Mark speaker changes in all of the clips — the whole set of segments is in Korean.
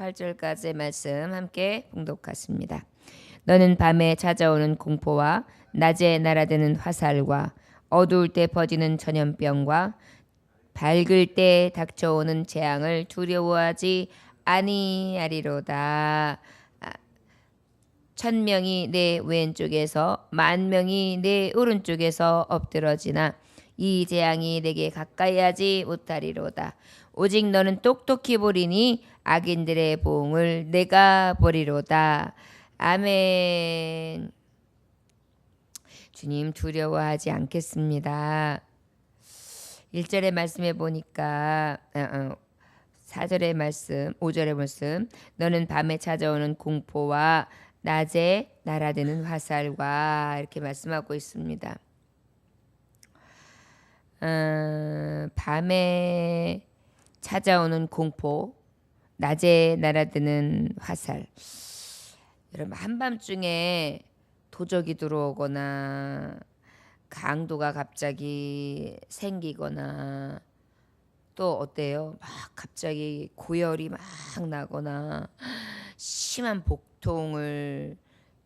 Speaker 1: 8절까지의 말씀 함께 봉독하십니다. 너는 밤에 찾아오는 공포와 낮에 날아드는 화살과 어두울 때 퍼지는 전염병과 밝을 때 닥쳐오는 재앙을 두려워하지 아니하리로다. 1000명이 내 왼쪽에서 10,000명이 내 오른쪽에서 엎드러지나 이 재앙이 내게 가까이 하지 못하리로다. 오직 너는 똑똑히 보리니 악인들의 보응을 내가 보리로다. 아멘. 주님 두려워하지 않겠습니다. 1절의 말씀에 보니까 4절의 말씀, 5절의 말씀, 너는 밤에 찾아오는 공포와 낮에 날아드는 화살과 이렇게 말씀하고 있습니다. 밤에 찾아오는 공포, 낮에 날아드는 화살. 여러분 한밤중에 도적이 들어오거나 강도가 갑자기 생기거나 또 어때요? 막 갑자기 고열이 막 나거나 심한 복통을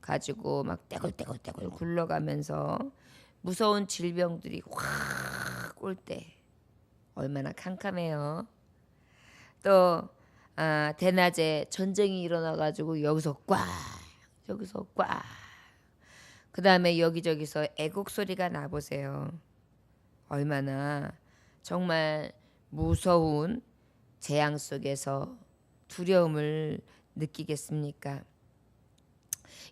Speaker 1: 가지고 막 떼굴떼굴 굴러가면서 무서운 질병들이 확 올 때 얼마나 캄캄해요. 또 대낮에 전쟁이 일어나가지고 여기서 꽉 그 다음에 여기저기서 애국 소리가 나보세요. 얼마나 정말 무서운 재앙 속에서 두려움을 느끼겠습니까?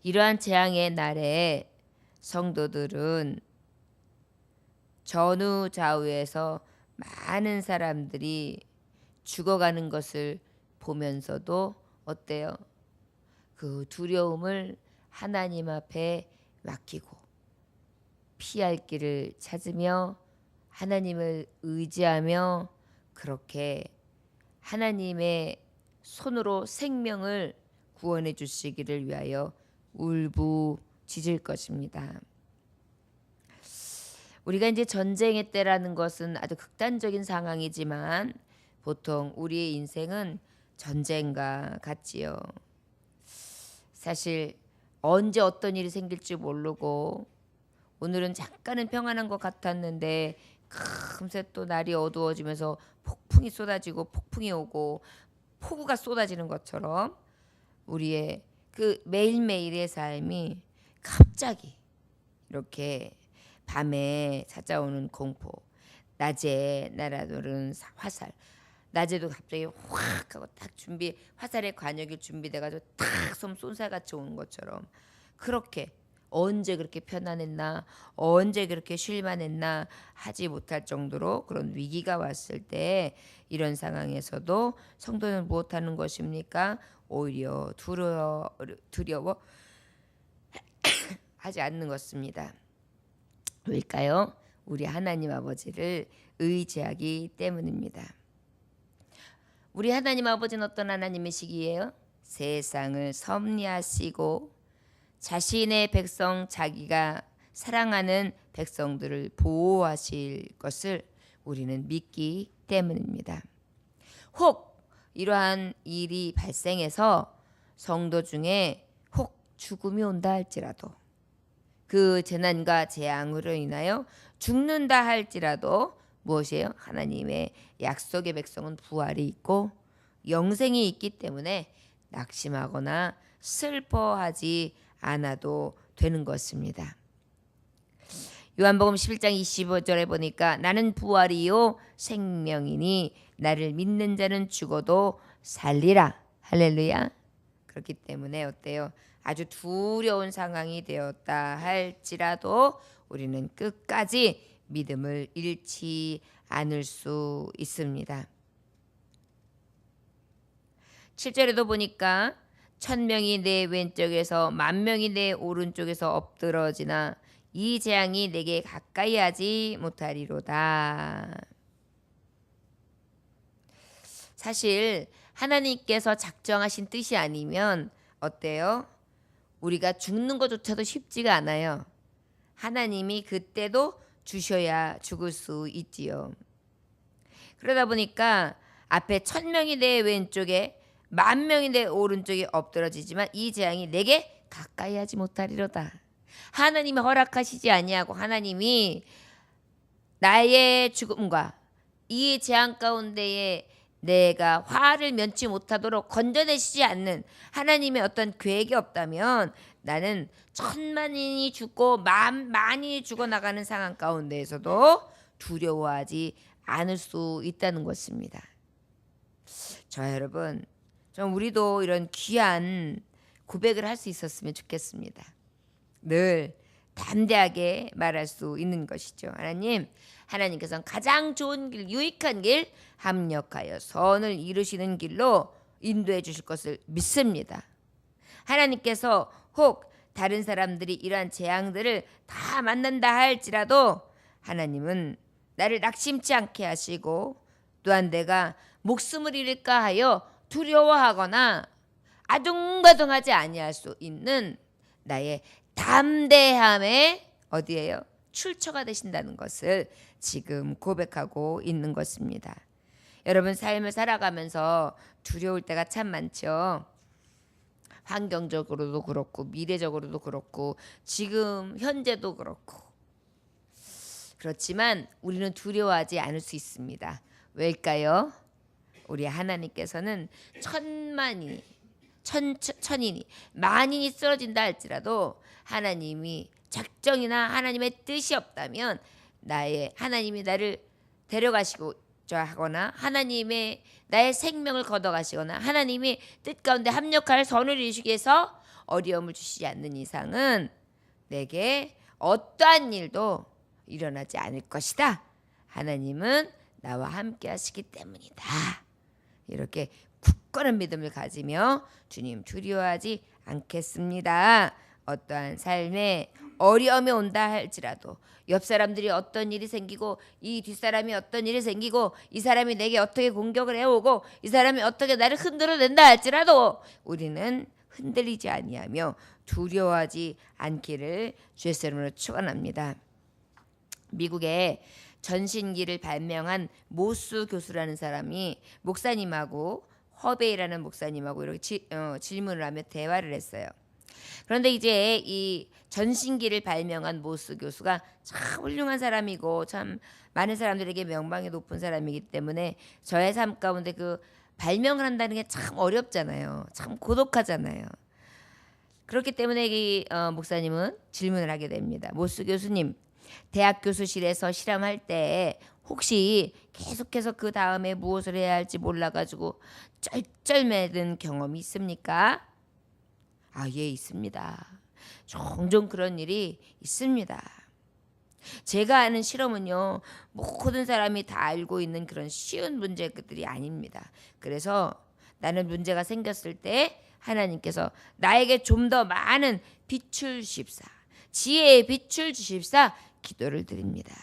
Speaker 1: 이러한 재앙의 날에 성도들은 전후좌우에서 많은 사람들이 죽어가는 것을 보면서도 어때요? 그 두려움을 하나님 앞에 맡기고 피할 길을 찾으며 하나님을 의지하며 그렇게 하나님의 손으로 생명을 구원해 주시기를 위하여 울부짖을 것입니다. 우리가 이제 전쟁의 때라는 것은 아주 극단적인 상황이지만 보통 우리의 인생은 전쟁과 같지요. 사실 언제 어떤 일이 생길지 모르고 오늘은 잠깐은 평안한 것 같았는데 금세 또 날이 어두워지면서 폭풍이 쏟아지고 폭풍이 오고 폭우가 쏟아지는 것처럼 우리의 그 매일매일의 삶이 갑자기 이렇게 밤에 찾아오는 공포, 낮에 날아오는 화살, 낮에도 갑자기 확 하고 딱 화살의 관역이 준비돼가지고 탁 쏜살같이 오는 것처럼 그렇게 언제 그렇게 편안했나 언제 그렇게 쉴만했나 하지 못할 정도로 그런 위기가 왔을 때 이런 상황에서도 성도는 무엇하는 것입니까? 오히려 두려워 하지 않는 것입니다. 왜일까요? 우리 하나님 아버지를 의지하기 때문입니다. 우리 하나님 아버지는 어떤 하나님이시기에요? 세상을 섭리하시고 자신의 백성 자기가 사랑하는 백성들을 보호하실 것을 우리는 믿기 때문입니다. 혹 이러한 일이 발생해서 성도 중에 혹 죽음이 온다 할지라도 그 재난과 재앙으로 인하여 죽는다 할지라도 무엇이에요? 하나님의 약속의 백성은 부활이 있고 영생이 있기 때문에 낙심하거나 슬퍼하지 않아도 되는 것입니다. 요한복음 11장 25절에 보니까 나는 부활이요 생명이니 나를 믿는 자는 죽어도 살리라. 할렐루야. 그렇기 때문에 어때요? 아주 두려운 상황이 되었다 할지라도 우리는 끝까지 믿음을 잃지 않을 수 있습니다. 7절에도 보니까 1000명이 내 왼쪽에서 10,000명이 내 오른쪽에서 엎드러지나 이 재앙이 내게 가까이 하지 못하리로다. 사실 하나님께서 작정하신 뜻이 아니면 어때요? 우리가 죽는 것조차도 쉽지가 않아요. 하나님이 그때도 주셔야 죽을 수 있지요. 그러다 보니까 앞에 1000명이 내 왼쪽에 만 명이 내 오른쪽에 엎드러지지만 이 재앙이 내게 가까이 하지 못하리로다. 하나님이 허락하시지 아니하고 하나님이 나의 죽음과 이 재앙 가운데에 내가 화를 면치 못하도록 건져내시지 않는 하나님의 어떤 계획이 없다면 나는 천만인이 죽고 만만이 죽어나가는 상황 가운데에서도 두려워하지 않을 수 있다는 것입니다. 여러분, 좀 우리도 이런 귀한 고백을 할 수 있었으면 좋겠습니다. 늘 담대하게 말할 수 있는 것이죠. 하나님께서는 가장 좋은 길, 유익한 길, 합력하여 선을 이루시는 길로 인도해 주실 것을 믿습니다. 하나님께서 혹 다른 사람들이 이러한 재앙들을 다 만난다 할지라도 하나님은 나를 낙심치 않게 하시고 또한 내가 목숨을 잃을까 하여 두려워하거나 아둥바둥하지 아니할 수 있는 나의 담대함의 어디예요? 출처가 되신다는 것을 지금 고백하고 있는 것입니다. 여러분, 삶을 살아가면서 두려울 때가 참 많죠. 환경적으로도 그렇고 미래적으로도 그렇고 지금 현재도 그렇고. 그렇지만 우리는 두려워하지 않을 수 있습니다. 왜일까요? 우리 하나님께서는 천인이 만인이 쓰러진다 할지라도 하나님이 작정이나 하나님의 뜻이 없다면 하나님이 나를 데려가시고자 하거나 하나님의 나의 생명을 걷어가시거나 하나님이 뜻 가운데 합력할 선을 이루시기 위해서 어려움을 주시지 않는 이상은 내게 어떠한 일도 일어나지 않을 것이다. 하나님은 나와 함께 하시기 때문이다. 이렇게 굳건한 믿음을 가지며 주님 두려워하지 않겠습니다. 어떠한 삶에 어려움이 온다 할지라도 옆 사람들이 어떤 일이 생기고 이 뒷사람이 어떤 일이 생기고 이 사람이 내게 어떻게 공격을 해오고 이 사람이 어떻게 나를 흔들어댄다 할지라도 우리는 흔들리지 아니하며 두려워하지 않기를 주의 이름으로 축원합니다. 미국에 전신기를 발명한 모스 교수라는 사람이 목사님하고 허베이라는 목사님하고 이렇게 질문을 하며 대화를 했어요. 그런데 이제 이 전신기를 발명한 모스 교수가 참 훌륭한 사람이고 참 많은 사람들에게 명망이 높은 사람이기 때문에 저의 삶 가운데 그 발명을 한다는 게 참 어렵잖아요. 참 고독하잖아요. 그렇기 때문에 이 목사님은 질문을 하게 됩니다. 모스 교수님, 대학 교수실에서 실험할 때 혹시 계속해서 그 다음에 무엇을 해야 할지 몰라가지고 쩔쩔매는 경험이 있습니까? 예, 있습니다. 종종 그런 일이 있습니다. 제가 하는 실험은요, 모든 사람이 다 알고 있는 그런 쉬운 문제들이 아닙니다. 그래서 나는 문제가 생겼을 때 하나님께서 나에게 좀 더 많은 빛을 주십사, 지혜의 빛을 주십사 기도를 드립니다.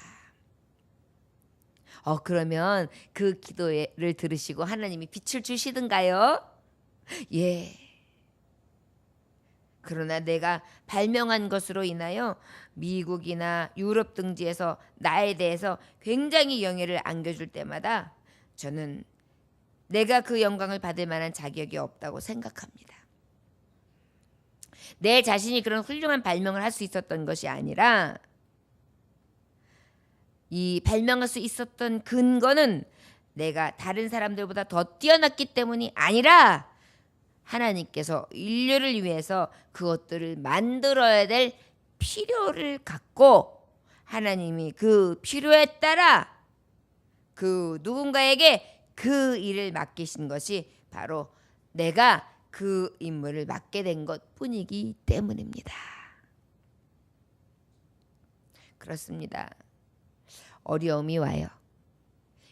Speaker 1: 그러면 그 기도를 들으시고 하나님이 빛을 주시던가요? 예. 그러나 내가 발명한 것으로 인하여 미국이나 유럽 등지에서 나에 대해서 굉장히 영예를 안겨줄 때마다 저는 내가 그 영광을 받을 만한 자격이 없다고 생각합니다. 내 자신이 그런 훌륭한 발명을 할 수 있었던 것이 아니라 이 발명할 수 있었던 근거는 내가 다른 사람들보다 더 뛰어났기 때문이 아니라 하나님께서 인류를 위해서 그것들을 만들어야 될 필요를 갖고 하나님이 그 필요에 따라 그 누군가에게 그 일을 맡기신 것이 바로 내가 그 임무를 맡게 된 것뿐이기 때문입니다. 그렇습니다. 어려움이 와요.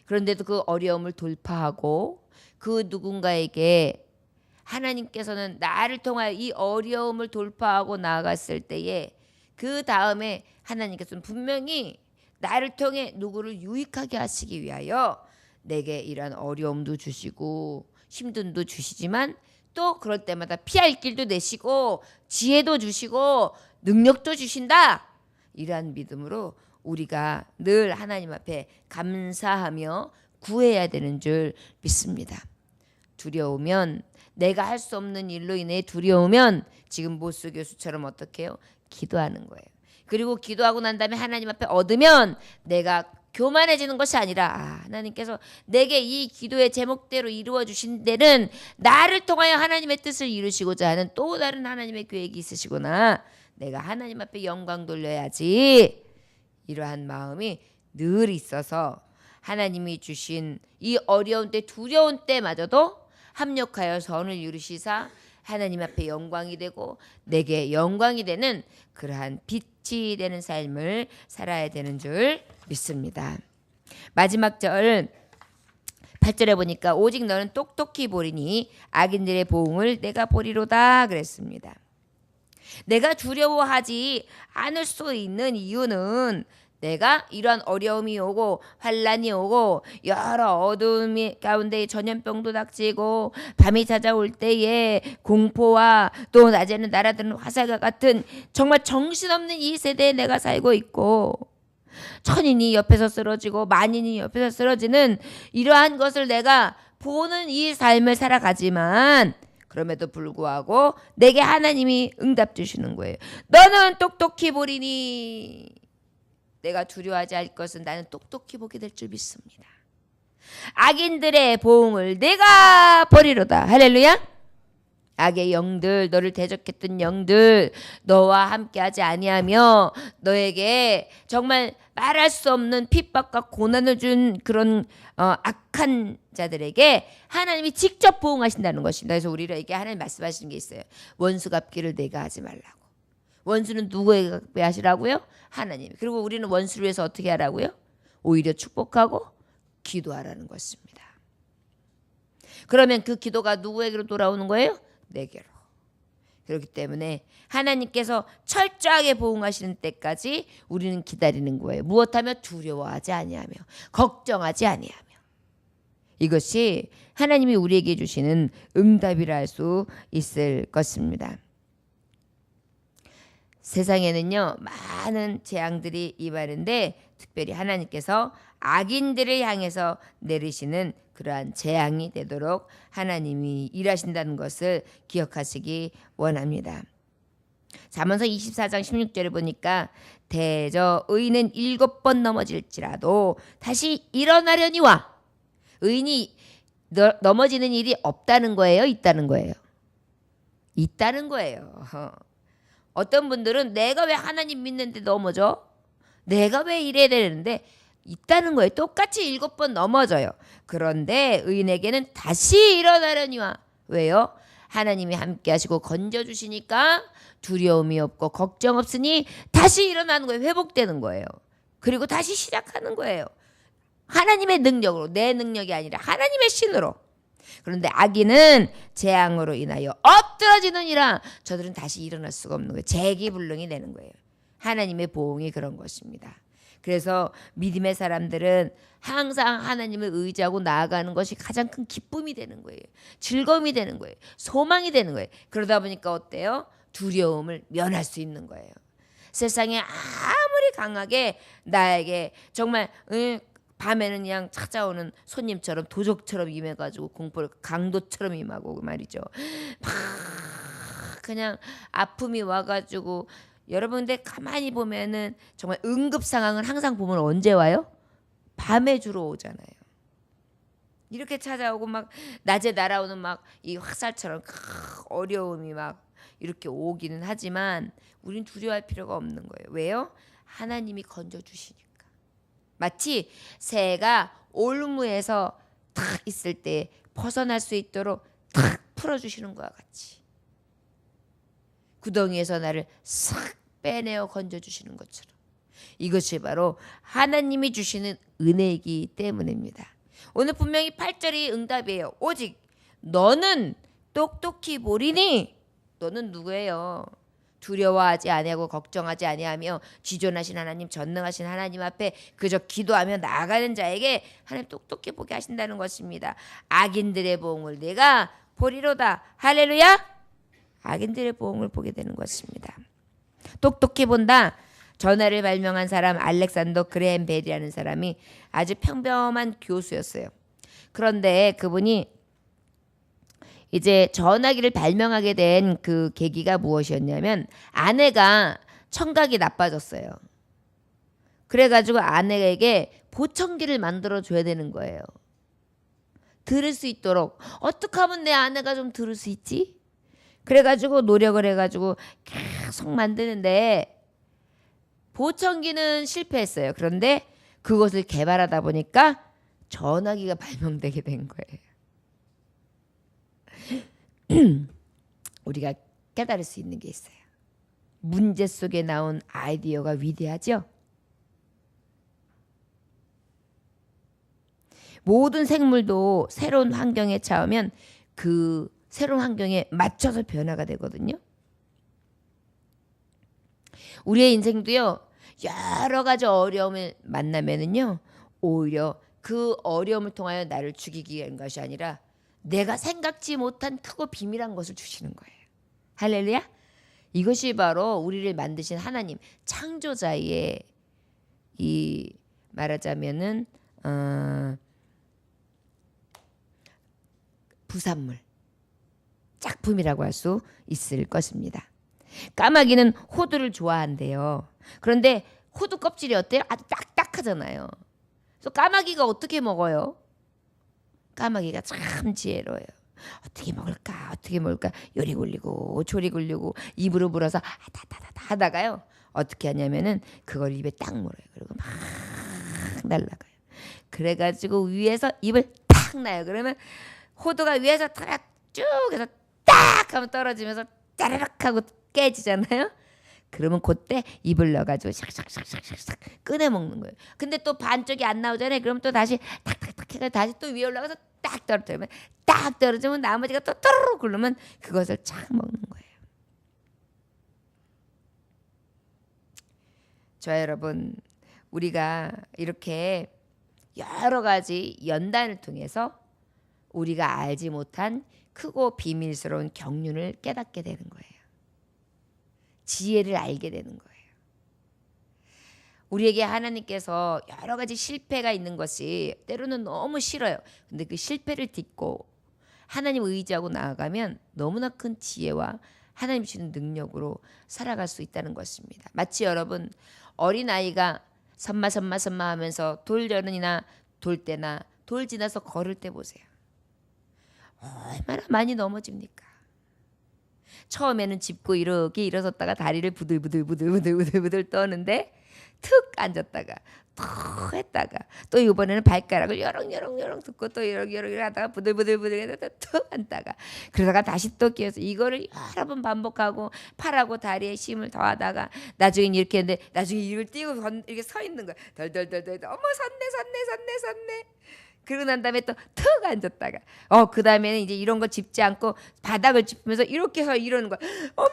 Speaker 1: 그런데도 그 어려움을 돌파하고 그 누군가에게 하나님께서는 나를 통하여 이 어려움을 돌파하고 나아갔을 때에 그 다음에 하나님께서는 분명히 나를 통해 누구를 유익하게 하시기 위하여 내게 이런 어려움도 주시고 힘듦도 주시지만 또 그럴 때마다 피할 길도 내시고 지혜도 주시고 능력도 주신다. 이러한 믿음으로 우리가 늘 하나님 앞에 감사하며 구해야 되는 줄 믿습니다. 두려우면 내가 할 수 없는 일로 인해 두려우면 지금 모스 교수처럼 어떻게 해요? 기도하는 거예요. 그리고 기도하고 난 다음에 하나님 앞에 얻으면 내가 교만해지는 것이 아니라 하나님께서 내게 이 기도의 제목대로 이루어 주신 데는 나를 통하여 하나님의 뜻을 이루시고자 하는 또 다른 하나님의 계획이 있으시구나. 내가 하나님 앞에 영광 돌려야지. 이러한 마음이 늘 있어서 하나님이 주신 이 어려운 때 두려운 때마저도 합력하여 선을 이루시사 하나님 앞에 영광이 되고 내게 영광이 되는 그러한 빛이 되는 삶을 살아야 되는 줄 믿습니다. 마지막 절 8절에 보니까 오직 너는 똑똑히 보리니 악인들의 보응을 내가 보리로다 그랬습니다. 내가 두려워하지 않을 수 있는 이유는 내가 이러한 어려움이 오고 환란이 오고 여러 어두움 가운데 전염병도 닥치고 밤이 찾아올 때에 공포와 또 낮에는 날아드는 화살과 같은 정말 정신없는 이 세대에 내가 살고 있고 천인이 옆에서 쓰러지고 만인이 옆에서 쓰러지는 이러한 것을 내가 보는 이 삶을 살아가지만 그럼에도 불구하고 내게 하나님이 응답 주시는 거예요. 너는 똑똑히 보리니 내가 두려워하지 않을 것은 나는 똑똑히 보게 될 줄 믿습니다. 악인들의 보응을 내가 보리로다. 할렐루야. 악의 영들, 너를 대적했던 영들, 너와 함께하지 아니하며 너에게 정말 말할 수 없는 핍박과 고난을 준 그런 악한 자들에게 하나님이 직접 보응하신다는 것입니다. 그래서 우리에게 하나님 말씀하시는 게 있어요. 원수 갚기를 내가 하지 말라고. 원수는 누구에게 하시라고요? 하나님. 그리고 우리는 원수를 위해서 어떻게 하라고요? 오히려 축복하고 기도하라는 것입니다. 그러면 그 기도가 누구에게로 돌아오는 거예요? 내게로. 그렇기 때문에 하나님께서 철저하게 보응하시는 때까지 우리는 기다리는 거예요. 무엇하며? 두려워하지 아니하며 걱정하지 아니하며. 이것이 하나님이 우리에게 주시는 응답이라 할 수 있을 것입니다. 세상에는요 많은 재앙들이 임하는데 특별히 하나님께서 악인들을 향해서 내리시는 그러한 재앙이 되도록 하나님이 일하신다는 것을 기억하시기 원합니다. 잠언서 24장 16절에 보니까 대저 의인은 7번 넘어질지라도 다시 일어나려니와. 의인이 넘어지는 일이 없다는 거예요? 있다는 거예요? 있다는 거예요. 어떤 분들은 내가 왜 하나님 믿는데 넘어져? 내가 왜 이래야 되는데? 있다는 거예요. 똑같이 7번 넘어져요. 그런데 의인에게는 다시 일어나려니와. 왜요? 하나님이 함께 하시고 건져주시니까 두려움이 없고 걱정 없으니 다시 일어나는 거예요. 회복되는 거예요. 그리고 다시 시작하는 거예요. 하나님의 능력으로, 내 능력이 아니라 하나님의 신으로. 그런데 악인은 재앙으로 인하여 엎드러지느니라. 저들은 다시 일어날 수가 없는 거예요. 재기불능이 되는 거예요. 하나님의 보응이 그런 것입니다. 그래서 믿음의 사람들은 항상 하나님을 의지하고 나아가는 것이 가장 큰 기쁨이 되는 거예요. 즐거움이 되는 거예요. 소망이 되는 거예요. 그러다 보니까 어때요? 두려움을 면할 수 있는 거예요. 세상에 아무리 강하게 나에게 정말 밤에는 그냥 찾아오는 손님처럼 도적처럼 임해가지고 공포를 강도처럼 임하고 말이죠. 막 그냥 아픔이 와가지고 여러분 근데 가만히 보면은 정말 응급 상황을 항상 보면 언제 와요? 밤에 주로 오잖아요. 이렇게 찾아오고 막 낮에 날아오는 막 이 화살처럼 어려움이 막 이렇게 오기는 하지만 우린 두려워할 필요가 없는 거예요. 왜요? 하나님이 건져주시니까. 마치 새가 올무에서 탁 있을 때 벗어날 수 있도록 탁 풀어주시는 것과 같이 구덩이에서 나를 싹 빼내어 건져주시는 것처럼 이것이 바로 하나님이 주시는 은혜이기 때문입니다. 오늘 분명히 8절이 응답이에요. 오직 너는 똑똑히 보리니. 너는 누구예요? 두려워하지 아니하고 걱정하지 아니하며 지존하신 하나님, 전능하신 하나님 앞에 그저 기도하며 나아가는 자에게 하나님 똑똑히 보게 하신다는 것입니다. 악인들의 보응을 내가 보리로다. 할렐루야. 악인들의 보응을 보게 되는 것입니다. 똑똑히 본다. 전화를 발명한 사람 알렉산더 그레햄 벨이라는 사람이 아주 평범한 교수였어요. 그런데 그분이 이제 전화기를 발명하게 된 그 계기가 무엇이었냐면 아내가 청각이 나빠졌어요. 그래가지고 아내에게 보청기를 만들어 줘야 되는 거예요. 들을 수 있도록. 어떻게 하면 내 아내가 좀 들을 수 있지? 그래가지고 노력을 해가지고 계속 만드는데 보청기는 실패했어요. 그런데 그것을 개발하다 보니까 전화기가 발명되게 된 거예요. 우리가 깨달을 수 있는 게 있어요. 문제 속에 나온 아이디어가 위대하죠? 모든 생물도 새로운 환경에 처하면 그 새로운 환경에 맞춰서 변화가 되거든요. 우리의 인생도요. 여러 가지 어려움을 만나면은요. 오히려 그 어려움을 통하여 나를 죽이기 위한 것이 아니라 내가 생각지 못한 크고 비밀한 것을 주시는 거예요. 할렐루야. 이것이 바로 우리를 만드신 하나님 창조자의 이 말하자면은 부산물 짝품이라고 할 수 있을 것입니다. 까마귀는 호두를 좋아한대요. 그런데 호두 껍질이 어때요? 아주 딱딱하잖아요. 그래서 까마귀가 어떻게 먹어요? 까마귀가 참 지혜로워요. 어떻게 먹을까 요리 굴리고 조리 굴리고 입으로 물어서 다다다다 하다가요. 어떻게 하냐면은 그걸 입에 딱 물어요. 그리고 막 날아가요. 그래가지고 위에서 입을 탁 놔요. 그러면 호두가 위에서 쭉 해서 딱 하면 떨어지면서 짜르륵 하고 깨지잖아요. 그러면 그때 입을 넣어가지고 샥샥샥샥샥 꺼내 먹는 거예요. 근데 또 반쪽이 안 나오잖아요. 그럼 또 다시 탁탁탁 해서 다시 또 위에 올라가서 딱 떨어지면 나머지가 또 또르르 굴르면 그것을 착 먹는 거예요. 저 여러분, 우리가 이렇게 여러 가지 연단을 통해서 우리가 알지 못한 크고 비밀스러운 경륜을 깨닫게 되는 거예요. 지혜를 알게 되는 거예요. 우리에게 하나님께서 여러 가지 실패가 있는 것이 때로는 너무 싫어요. 근데 그 실패를 딛고 하나님 의지하고 나아가면 너무나 큰 지혜와 하나님 주시는 능력으로 살아갈 수 있다는 것입니다. 마치 여러분 어린아이가 선마 하면서 돌여름이나 돌때나 돌 지나서 걸을 때 보세요. 얼마나 많이 넘어집니까? 처음에는 짚고 이렇게 일어섰다가 다리를 부들부들 떠는데 툭 앉았다가 툭 했다가 또 이번에는 발가락을 여렁여렁 듣고 또 여렁여렁 하다가 부들부들 툭 앉다가 그러다가 다시 또 끼어서 이거를 여러 번 반복하고 팔하고 다리에 힘을 더하다가 나중엔 이렇게 했는데 나중에 이걸 띄고 이렇게 서 있는 거야. 덜덜덜덜 어머 섰네 그러고 난 다음에 또 툭 앉았다가 그 다음에는 이제 이런 거 짚지 않고 바닥을 짚으면서 이렇게 해서 이러는 거야. 어머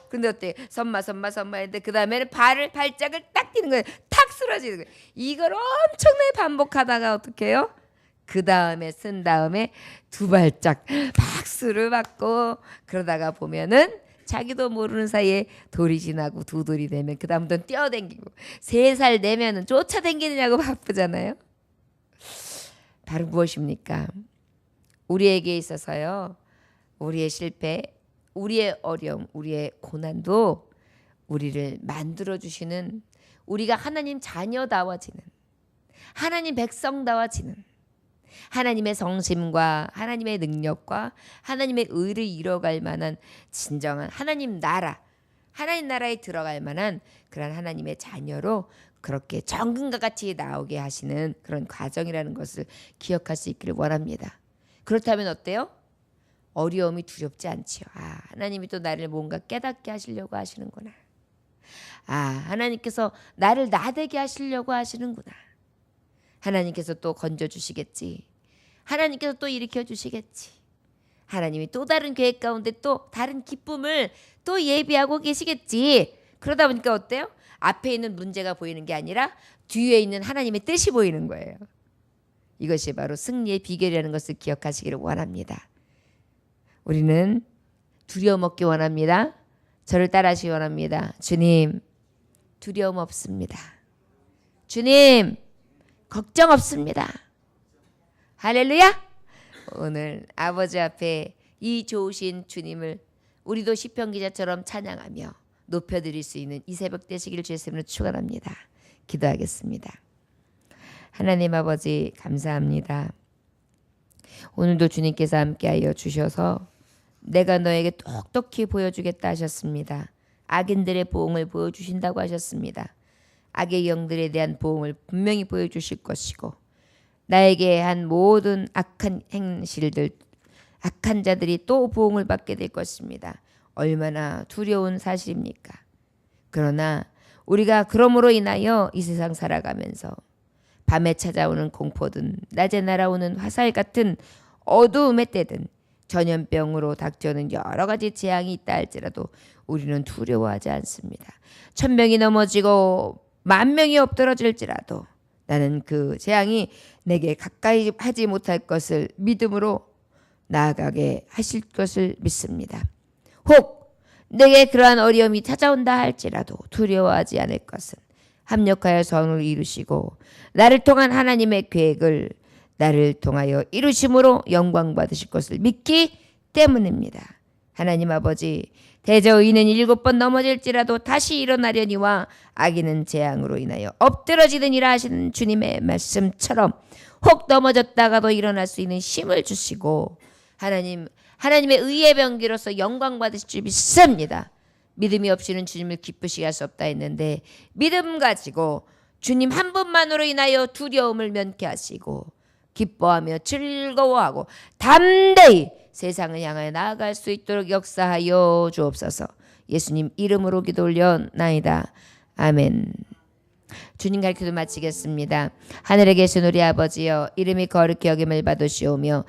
Speaker 1: 근데 어때? 선마 했는데 그 다음에는 발짝을 딱 뛰는 거야. 탁 쓰러지는 거야. 이걸 엄청나게 반복하다가 어떻게 해요? 그 다음에 쓴 다음에 두 발짝 박수를 받고 그러다가 보면은 자기도 모르는 사이에 돌이 지나고 두 돌이 되면 그 다음부터는 뛰어댕기고 3살 되면은 쫓아댕기느냐고 바쁘잖아요. 바로 무엇입니까? 우리에게 있어서요. 우리의 실패, 우리의 어려움, 우리의 고난도 우리를 만들어주시는 우리가 하나님 자녀다워지는 하나님 백성다워지는 하나님의 성심과 하나님의 능력과 하나님의 의를 이뤄갈 만한 진정한 하나님 나라에 들어갈 만한 그런 하나님의 자녀로 그렇게 정금과 같이 나오게 하시는 그런 과정이라는 것을 기억할 수 있기를 원합니다. 그렇다면 어때요? 어려움이 두렵지 않지요. 하나님이 또 나를 뭔가 깨닫게 하시려고 하시는구나. 하나님께서 나를 나되게 하시려고 하시는구나. 하나님께서 또 건져주시겠지. 하나님께서 또 일으켜 주시겠지. 하나님이 또 다른 계획 가운데 또 다른 기쁨을 또 예비하고 계시겠지. 그러다 보니까 어때요? 앞에 있는 문제가 보이는 게 아니라 뒤에 있는 하나님의 뜻이 보이는 거예요. 이것이 바로 승리의 비결이라는 것을 기억하시기를 원합니다. 우리는 두려움 없기 원합니다. 저를 따라하시기 원합니다. 주님, 두려움 없습니다. 주님, 걱정 없습니다. 할렐루야. 오늘 아버지 앞에 이 좋으신 주님을 우리도 시편 기자처럼 찬양하며 높여드릴 수 있는 이 새벽 되시기를 주의 이름으로 축원합니다. 기도하겠습니다. 하나님 아버지 감사합니다. 오늘도 주님께서 함께하여 주셔서 내가 너에게 똑똑히 보여주겠다 하셨습니다. 악인들의 보응을 보여주신다고 하셨습니다. 악의 영들에 대한 보응을 분명히 보여주실 것이고 나에게 한 모든 악한 행실들 악한 자들이 또 보응을 받게 될 것입니다. 얼마나 두려운 사실입니까? 그러나 우리가 그러므로 인하여 이 세상 살아가면서 밤에 찾아오는 공포든 낮에 날아오는 화살 같은 어두움의 때든 전염병으로 닥쳐오는 여러 가지 재앙이 있다 할지라도 우리는 두려워하지 않습니다. 1000명이 넘어지고 10,000명이 엎드러질지라도 나는 그 재앙이 내게 가까이 하지 못할 것을 믿음으로 나아가게 하실 것을 믿습니다. 혹 내게 그러한 어려움이 찾아온다 할지라도 두려워하지 않을 것은 합력하여 선을 이루시고 나를 통한 하나님의 계획을 나를 통하여 이루심으로 영광 받으실 것을 믿기 때문입니다. 하나님 아버지 대저의인은 7번 넘어질지라도 다시 일어나려니와 악인은 재앙으로 인하여 엎드러지느니라 하시는 주님의 말씀처럼 혹 넘어졌다가도 일어날 수 있는 힘을 주시고 하나님의 의의 병기로서 영광 받으실 줄 믿습니다. 믿음이 없이는 주님을 기쁘시게 할 수 없다 했는데 믿음 가지고 주님 한 분만으로 인하여 두려움을 면케 하시고 기뻐하며 즐거워하고 담대히 세상을 향하여 나아갈 수 있도록 역사하여 주옵소서. 예수님 이름으로 기도 올려나이다. 아멘. 주님 가르치도 마치겠습니다. 하늘에 계신 우리 아버지여 이름이 거룩히 여김을 받으시오며